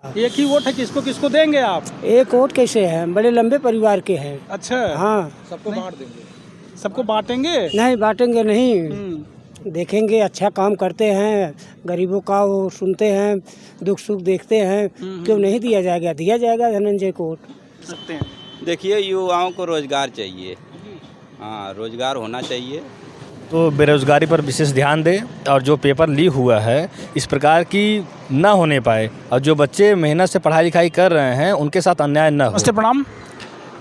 एक ही वोट है, किसको किसको देंगे आप? एक वोट कैसे है, बड़े लंबे परिवार के हैं। अच्छा, हाँ, सबको बांट देंगे? सबको बांटेंगे? नहीं बांटेंगे नहीं, देखेंगे अच्छा काम करते हैं, गरीबों का वो सुनते हैं, दुख सुख देखते हैं, क्यों नहीं दिया जाएगा धनंजय को वोट। सकते हैं। देखिए, युवाओं को रोजगार चाहिए। हाँ, रोजगार होना चाहिए। तो बेरोजगारी पर विशेष ध्यान दें और जो पेपर लीक हुआ है इस प्रकार की ना होने पाए, और जो बच्चे मेहनत से पढ़ाई लिखाई कर रहे हैं उनके साथ अन्याय न हो। नमस्ते, प्रणाम।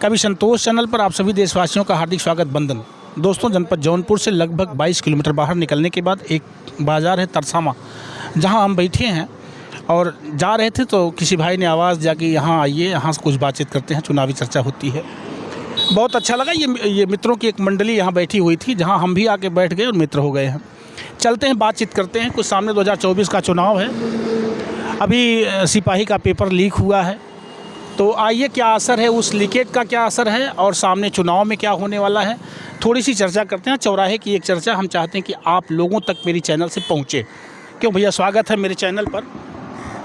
कवि संतोष चैनल पर आप सभी देशवासियों का हार्दिक स्वागत, बंदन। दोस्तों, जनपद जौनपुर से लगभग 22 किलोमीटर बाहर निकलने के बाद एक बाज़ार है तरसामा, जहां हम बैठे हैं और जा रहे थे तो किसी भाई ने आवाज़ दिया कि यहाँ आइए, यहाँ से कुछ बातचीत करते हैं, चुनावी चर्चा होती है। बहुत अच्छा लगा। ये मित्रों की एक मंडली यहाँ बैठी हुई थी, जहाँ हम भी आके बैठ गए और मित्र हो गए हैं। चलते हैं, बातचीत करते हैं। कुछ सामने 2024 का चुनाव है, अभी सिपाही का पेपर लीक हुआ है, तो आइए क्या असर है, उस लीकेज का क्या असर है और सामने चुनाव में क्या होने वाला है, थोड़ी सी चर्चा करते हैं। चौराहे की एक चर्चा हम चाहते हैं कि आप लोगों तक मेरी चैनल से पहुँचे। क्यों भैया, स्वागत है मेरे चैनल पर,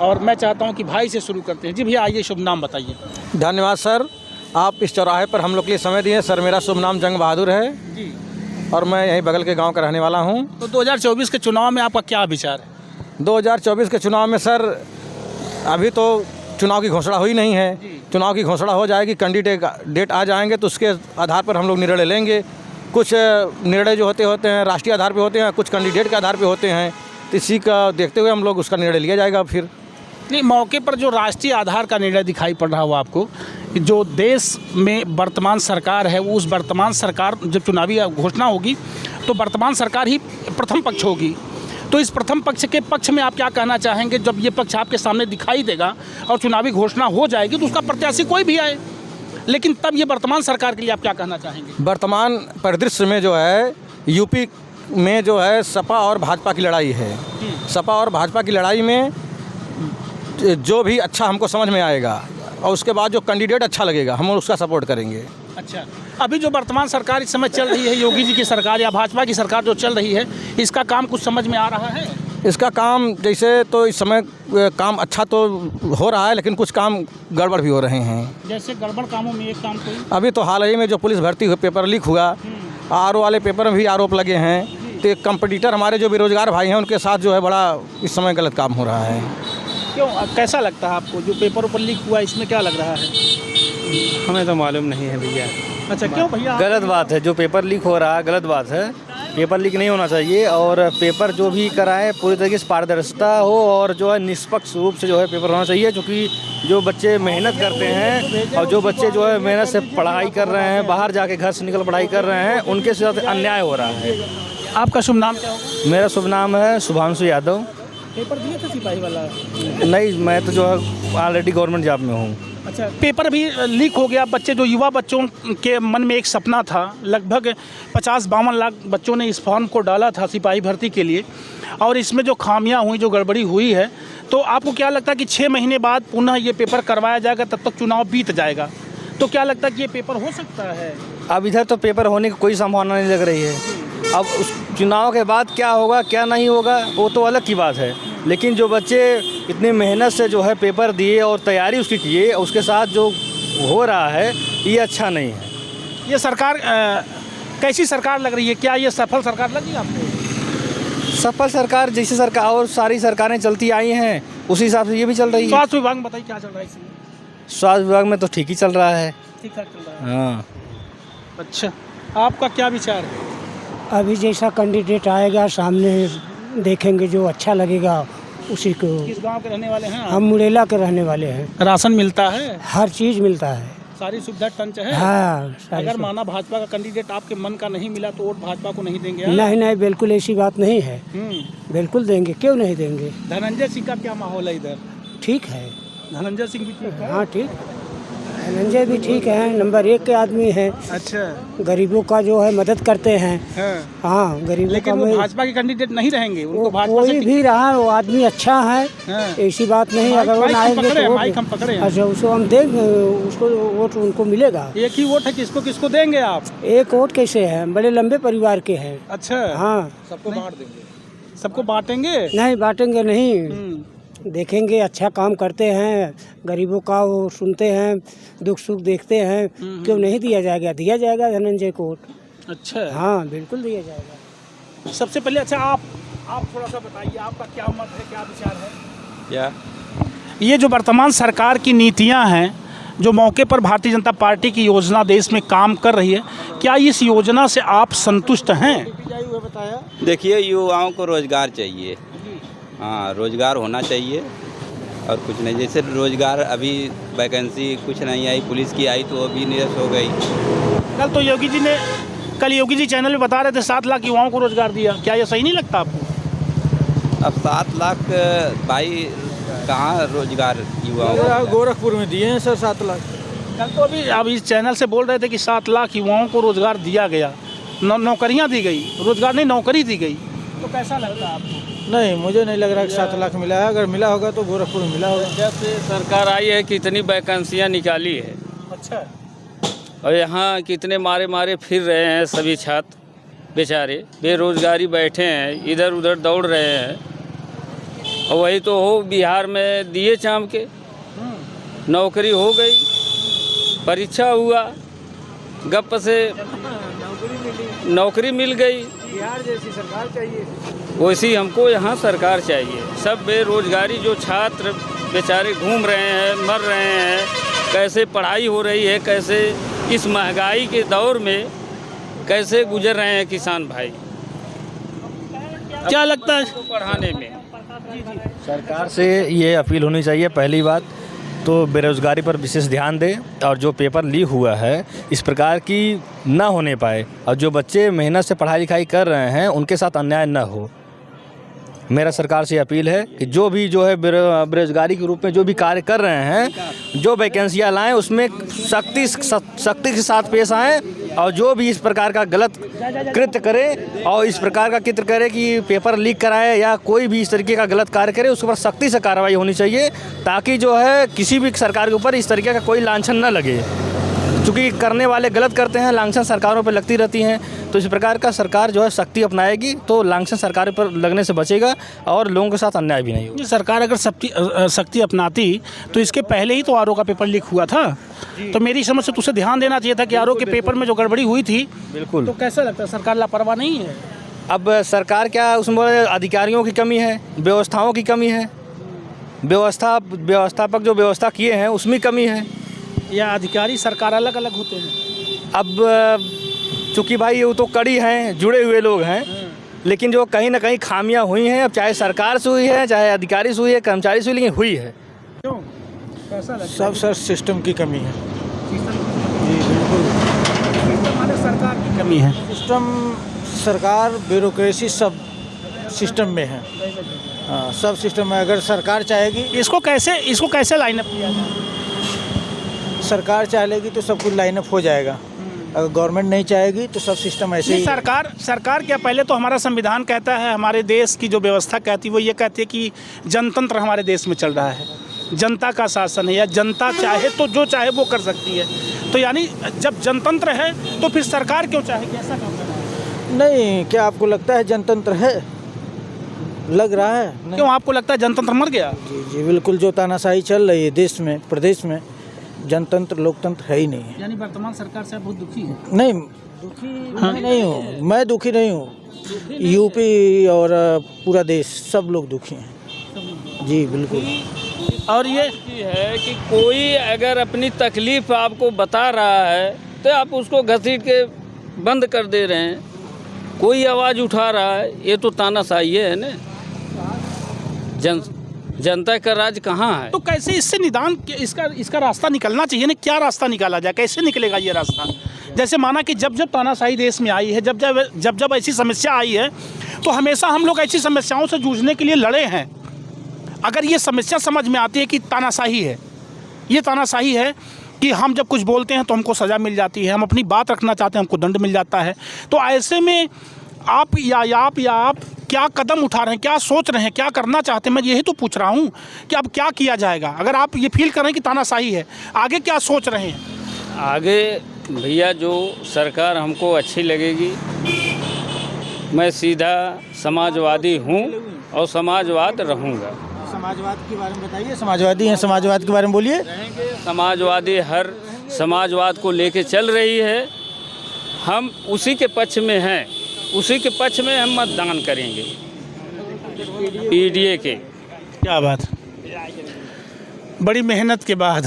और मैं चाहता हूँ कि भाई से शुरू करते हैं। जी भैया, आइए, शुभ नाम बताइए। धन्यवाद सर, आप इस चौराहे पर हम लोग के लिए समय दिए। सर, मेरा शुभ नाम जंग बहादुर है जी, और मैं यहीं बगल के गांव का रहने वाला हूं। तो 2024 के चुनाव में आपका क्या विचार है? 2024 के चुनाव में सर, अभी तो चुनाव की घोषणा हुई नहीं है। चुनाव की घोषणा हो जाएगी, कैंडिडेट आ जाएंगे तो उसके आधार पर हम लोग निर्णय लेंगे। कुछ निर्णय जो होते हैं राष्ट्रीय आधार पर होते हैं, कुछ कैंडिडेट के आधार पर होते हैं, तो इसी का देखते हुए हम लोग उसका निर्णय लिया जाएगा। फिर नहीं, मौके पर जो राष्ट्रीय आधार का निर्णय दिखाई पड़ रहा हो आपको, जो देश में वर्तमान सरकार है, उस वर्तमान सरकार जब चुनावी घोषणा होगी तो वर्तमान सरकार ही प्रथम पक्ष होगी, तो इस प्रथम पक्ष के पक्ष में आप क्या कहना चाहेंगे? जब ये पक्ष आपके सामने दिखाई देगा और चुनावी घोषणा हो जाएगी तो उसका प्रत्याशी कोई भी आए, लेकिन तब ये वर्तमान सरकार के लिए आप क्या कहना चाहेंगे? वर्तमान परिदृश्य में जो है यूपी में जो है सपा और भाजपा की लड़ाई है। सपा और भाजपा की लड़ाई में जो भी अच्छा हमको समझ में आएगा और उसके बाद जो कैंडिडेट अच्छा लगेगा हम उसका सपोर्ट करेंगे। अच्छा, अभी जो वर्तमान सरकार इस समय चल रही है, योगी जी की सरकार या भाजपा की सरकार जो चल रही है, इसका काम कुछ समझ में आ रहा है? इसका काम जैसे तो इस समय काम अच्छा तो हो रहा है, लेकिन कुछ काम गड़बड़ भी हो रहे हैं। जैसे गड़बड़ कामों में एक काम कोई? अभी तो हाल ही में जो पुलिस भर्ती पेपर लीक हुआ, आरओ वाले पेपर में भी आरोप लगे हैं, तो एक कंपटीटर हमारे जो बेरोजगार भाई हैं उनके साथ जो है बड़ा इस समय गलत काम हो रहा है। क्यों, कैसा लगता है आपको जो पेपर ऊपर लीक हुआ, इसमें क्या लग रहा है? हमें तो मालूम नहीं है भैया। अच्छा, क्यों भैया? गलत बात है, जो पेपर लीक हो रहा है गलत बात है। पेपर लीक नहीं होना चाहिए, और पेपर जो भी कराएं पूरी तरीके से पारदर्शिता हो और जो है निष्पक्ष रूप से जो है पेपर होना चाहिए, क्योंकि जो बच्चे मेहनत करते हैं और जो बच्चे जो है मेहनत से पढ़ाई कर रहे हैं, बाहर जाके घर से निकल पढ़ाई कर रहे हैं, उनके साथ अन्याय हो रहा है। आपका शुभ नाम क्या होगा? मेरा शुभ नाम है शुभांशु यादव। पेपर दिए थे सिपाही वाला? नहीं, मैं तो जो है ऑलरेडी गवर्नमेंट जॉब में हूँ। अच्छा, पेपर भी लीक हो गया। बच्चे जो युवा बच्चों के मन में एक सपना था, लगभग 50-52 लाख बच्चों ने इस फॉर्म को डाला था सिपाही भर्ती के लिए, और इसमें जो खामियां हुई, जो गड़बड़ी हुई है, तो आपको क्या लगता है कि 6 महीने बाद पुनः ये पेपर करवाया जाएगा, तब तक चुनाव बीत जाएगा, तो क्या लगता है कि ये पेपर हो सकता है? अब इधर तो पेपर होने की कोई संभावना नहीं लग रही है। अब उस चुनाव के बाद क्या होगा क्या नहीं होगा वो तो अलग की बात है, लेकिन जो बच्चे इतनी मेहनत से जो है पेपर दिए और तैयारी उसकी किए, उसके साथ जो हो रहा है ये अच्छा नहीं है। ये सरकार कैसी सरकार लग रही है? क्या ये सफल सरकार लगी आपको? सफल सरकार जैसी सरकार और सारी सरकारें चलती आई हैं उसी हिसाब से ये भी चल रही है। स्वास्थ्य विभाग में बताइए क्या चल रहा है इसमें? स्वास्थ्य विभाग में तो ठीक ही चल रहा है। ठीक ठाक चल रहा है। हाँ। अच्छा, आपका क्या विचार है? अभी जैसा कैंडिडेट आएगा सामने देखेंगे, जो अच्छा लगेगा उसी को। किस गांव के रहने वाले हैं आप? हम मुरेला के रहने वाले हैं। राशन मिलता है? हर चीज़ मिलता है, सारी सुविधा टंच है? हाँ सारी अगर माना भाजपा का कैंडिडेट आपके मन का नहीं मिला तो वोट भाजपा को नहीं देंगे? नहीं नहीं, बिल्कुल ऐसी बात नहीं है, बिल्कुल देंगे, क्यों नहीं देंगे। धनंजय सिंह का क्या माहौल है इधर? ठीक है, धनंजय सिंह भी ठीक है? हाँ ठीक, धनंजय भी ठीक है, नंबर 1 के आदमी है। अच्छा, गरीबों का जो है मदद करते हैं। हाँ, गरीबों लेकिन का। वो भाजपा के कैंडिडेट नहीं रहेंगे, उनको भाजपा कोई से भी रहा वो आदमी अच्छा है, ऐसी बात नहीं। अगर वो आएंगे तो माइक हम पकड़े हैं। अच्छा, उसको हम देंगे, उसको वोट उनको मिलेगा। एक ही वोट है, किसको किसको देंगे आप? एक वोट कैसे है, बड़े लंबे परिवार के हैं। अच्छा, हाँ, सबको बांट देंगे? सबको बांटेंगे? नहीं बांटेंगे नहीं, देखेंगे, अच्छा काम करते हैं, गरीबों का वो सुनते हैं, दुख सुख देखते हैं, क्यों नहीं दिया जाएगा? दिया जाएगा धनंजय को वोट। अच्छा, हाँ बिल्कुल दिया जाएगा। सबसे पहले अच्छा आप थोड़ा सा बताइए, आपका क्या मत है, क्या विचार है? क्या ये जो वर्तमान सरकार की नीतियां हैं, जो मौके पर भारतीय जनता पार्टी की योजना देश में काम कर रही है, क्या इस योजना से आप संतुष्ट हैं? देखिए, युवाओं को रोज़गार चाहिए। हाँ, रोज़गार होना चाहिए और कुछ नहीं। जैसे रोज़गार अभी वैकेंसी कुछ नहीं आई, पुलिस की आई तो अभी निरस्त हो गई। कल योगी जी चैनल में बता रहे थे 7 लाख युवाओं को रोज़गार दिया, क्या ये सही नहीं लगता आपको? अब 7 लाख भाई कहाँ रोज़गार युवाओं को? गोरखपुर में दिए हैं सर 7 लाख। कल तो अभी इस चैनल से बोल रहे थे कि 7 लाख युवाओं को रोज़गार दिया गया, नौकरियां दी गई, रोज़गार नहीं नौकरी दी गई, तो कैसा लगता है आपको? नहीं, मुझे नहीं लग रहा कि 7 लाख मिला है। अगर मिला होगा तो गोरखपुर में मिला होगा। जब से सरकार आई है कितनी वैकेंसियाँ निकाली है, अच्छा, और यहाँ कितने मारे फिर रहे हैं सभी छात्र बेचारे, बेरोजगारी बैठे हैं, इधर उधर दौड़ रहे हैं। और वही तो हो, बिहार में दिए चाम के नौकरी हो गई, परीक्षा हुआ, गप से नौकरी मिल गई। बिहार जैसी सरकार चाहिए। वैसी हमको यहाँ सरकार चाहिए। सब बेरोजगारी जो छात्र बेचारे घूम रहे हैं, मर रहे हैं, कैसे पढ़ाई हो रही है, कैसे इस महंगाई के दौर में कैसे गुजर रहे हैं किसान भाई। क्या लगता है? पढ़ाने में सरकार से ये अपील होनी चाहिए, पहली बात तो बेरोज़गारी पर विशेष ध्यान दे और जो पेपर लीक हुआ है इस प्रकार की ना होने पाए, और जो बच्चे मेहनत से पढ़ाई लिखाई कर रहे हैं उनके साथ अन्याय ना हो। मेरा सरकार से अपील है कि जो भी जो है बेरोजगारी के रूप में जो भी कार्य कर रहे हैं, जो वैकेंसियाँ लाएं उसमें सख्ती के साथ पेश आएँ, और जो भी इस प्रकार का गलत कृत्य करे और इस प्रकार का कृत्य करे कि पेपर लीक कराए या कोई भी इस तरीके का गलत कार्य करे, उसके ऊपर सख्ती से कार्रवाई होनी चाहिए, ताकि जो है किसी भी सरकार के ऊपर इस तरीके का कोई लांछन न लगे। क्योंकि करने वाले गलत करते हैं, लांछन सरकारों पर लगती रहती हैं, तो इस प्रकार का सरकार जो है सख्ती अपनाएगी तो लांछन सरकार पर लगने से बचेगा और लोगों के साथ अन्याय भी नहीं होगा। सरकार अगर सख्ती अपनाती तो इसके पहले ही तो आरओ का पेपर लीक हुआ था, तो मेरी समझ से तुझे ध्यान देना चाहिए था कि आरओ के पेपर में जो गड़बड़ी हुई थी। बिल्कुल। तो कैसा लगता है, सरकार लापरवाह नहीं है? अब सरकार क्या, उसमें अधिकारियों की कमी है, व्यवस्थाओं की कमी है, व्यवस्थापक जो व्यवस्था किए हैं उसमें कमी है, या अधिकारी सरकार अलग अलग होते हैं? अब चूँकि भाई वो तो कड़ी हैं, जुड़े हुए लोग हैं, लेकिन जो कहीं ना कहीं खामियां हुई हैं, अब चाहे सरकार से हुई है, चाहे अधिकारी से हुई है, कर्मचारी से हुई, लेकिन हुई है। क्यों, कैसा लगता है? सब सर सिस्टम की कमी है। हमारे सरकार की कमी है। सिस्टम, सरकार, ब्यूरोक्रेसी सब सिस्टम में है। हाँ, सब सिस्टम में अगर सरकार चाहेगी, इसको कैसे लाइन अप किया जाए? सरकार चाहेगी तो सब कुछ लाइन अप हो जाएगा। अगर गवर्नमेंट नहीं चाहेगी तो सब सिस्टम ऐसे ही। सरकार क्या, पहले तो हमारा संविधान कहता है, हमारे देश की जो व्यवस्था कहती है वो ये कहती है कि जनतंत्र हमारे देश में चल रहा है, जनता का शासन है, या जनता चाहे तो जो चाहे वो कर सकती है। तो यानी जब जनतंत्र है तो फिर सरकार क्यों चाहेगी ऐसा काम करना? नहीं, क्या आपको लगता है जनतंत्र है? लग रहा है नहीं। क्यों आपको लगता है जनतंत्र मर गया? जी जी बिल्कुल, जो तानाशाही चल रही है देश में, प्रदेश में, जनतंत्र लोकतंत्र है ही नहीं है। यानी वर्तमान सरकार से आप बहुत दुखी हैं? नहीं, दुखी मैं नहीं हूँ, मैं दुखी नहीं हूँ, यूपी और पूरा देश सब लोग दुखी हैं। जी बिल्कुल। और ये है कि कोई अगर अपनी तकलीफ आपको बता रहा है तो आप उसको घसीट के बंद कर दे रहे हैं। कोई आवाज़ उठा रहा है, ये तो तानाशाही है ना। जनता का राज कहाँ है? तो कैसे इससे निदान, इसका रास्ता निकलना चाहिए ना? क्या रास्ता निकाला जाए, कैसे निकलेगा ये रास्ता? जैसे माना कि जब तानाशाही देश में आई है, जब ऐसी समस्या आई है, तो हमेशा हम लोग ऐसी समस्याओं से जूझने के लिए लड़े हैं। अगर ये समस्या समझ में आती है कि तानाशाही है, ये तानाशाही है कि हम जब कुछ बोलते हैं तो हमको सज़ा मिल जाती है, हम अपनी बात रखना चाहते हैं हमको दंड मिल जाता है, तो ऐसे में आप क्या कदम उठा रहे हैं, क्या सोच रहे हैं, क्या करना चाहते हैं? मैं यही तो पूछ रहा हूँ कि अब क्या किया जाएगा। अगर आप ये फील कर रहे हैं कि तानाशाही है, आगे क्या सोच रहे हैं? आगे भैया जो सरकार हमको अच्छी लगेगी, मैं सीधा समाजवादी हूँ और समाजवाद रहूँगा। समाजवाद के बारे में बताइए, समाजवादी हैं, समाजवाद के बारे में बोलिए। समाजवादी हर समाजवाद को लेके चल रही है, हम उसी के पक्ष में हैं, उसी के पक्ष में हम मतदान करेंगे, पीडीए के। क्या बात, बड़ी मेहनत के बाद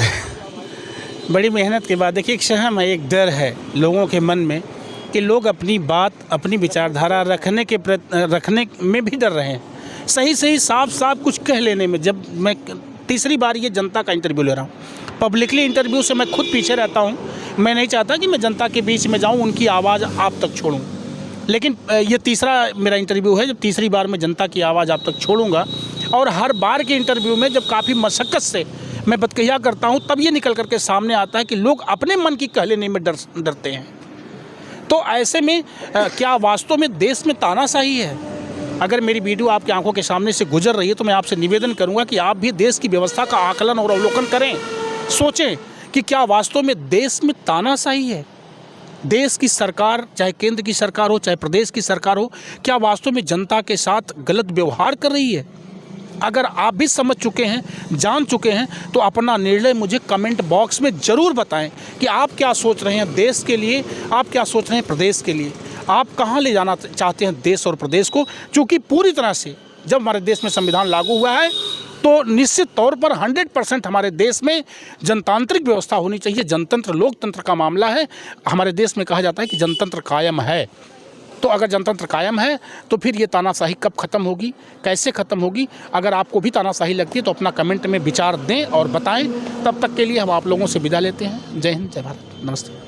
बड़ी मेहनत के बाद देखिए, एक सहम है, एक डर है लोगों के मन में कि लोग अपनी बात, अपनी विचारधारा रखने में भी डर रहे हैं। सही साफ कुछ कह लेने में, जब मैं तीसरी बार ये जनता का इंटरव्यू ले रहा हूँ, पब्लिकली इंटरव्यू से मैं खुद पीछे रहता हूँ। मैं नहीं चाहता कि मैं जनता के बीच में जाऊँ, उनकी आवाज़ आप तक छोड़ूँ, लेकिन ये तीसरा मेरा इंटरव्यू है जब तीसरी बार मैं जनता की आवाज़ आप तक छोड़ूंगा। और हर बार के इंटरव्यू में जब काफ़ी मशक्क़त से मैं बतकहिया करता हूँ, तब ये निकल करके सामने आता है कि लोग अपने मन की कह लेने में डरते हैं। तो ऐसे में क्या वास्तव में देश में तानाशाही है? अगर मेरी वीडियो आपकी आंखों के सामने से गुजर रही है तो मैं आपसे निवेदन करूंगा कि आप भी देश की व्यवस्था का आकलन और अवलोकन करें, सोचें कि क्या वास्तव में देश में तानाशाही है? देश की सरकार, चाहे केंद्र की सरकार हो, चाहे प्रदेश की सरकार हो, क्या वास्तव में जनता के साथ गलत व्यवहार कर रही है? अगर आप भी समझ चुके हैं, जान चुके हैं, तो अपना निर्णय मुझे कमेंट बॉक्स में ज़रूर बताएं कि आप क्या सोच रहे हैं देश के लिए, आप क्या सोच रहे हैं प्रदेश के लिए, आप कहां ले जाना चाहते हैं देश और प्रदेश को। क्योंकि पूरी तरह से जब हमारे देश में संविधान लागू हुआ है तो निश्चित तौर पर 100% हमारे देश में जनतांत्रिक व्यवस्था होनी चाहिए। जनतंत्र लोकतंत्र का मामला है। हमारे देश में कहा जाता है कि जनतंत्र कायम है। तो अगर जनतंत्र कायम है तो फिर ये तानाशाही कब ख़त्म होगी, कैसे ख़त्म होगी? अगर आपको भी तानाशाही लगती है तो अपना कमेंट में विचार दें और बताएं। तब तक के लिए हम आप लोगों से विदा लेते हैं। जय हिंद, जय भारत, नमस्ते।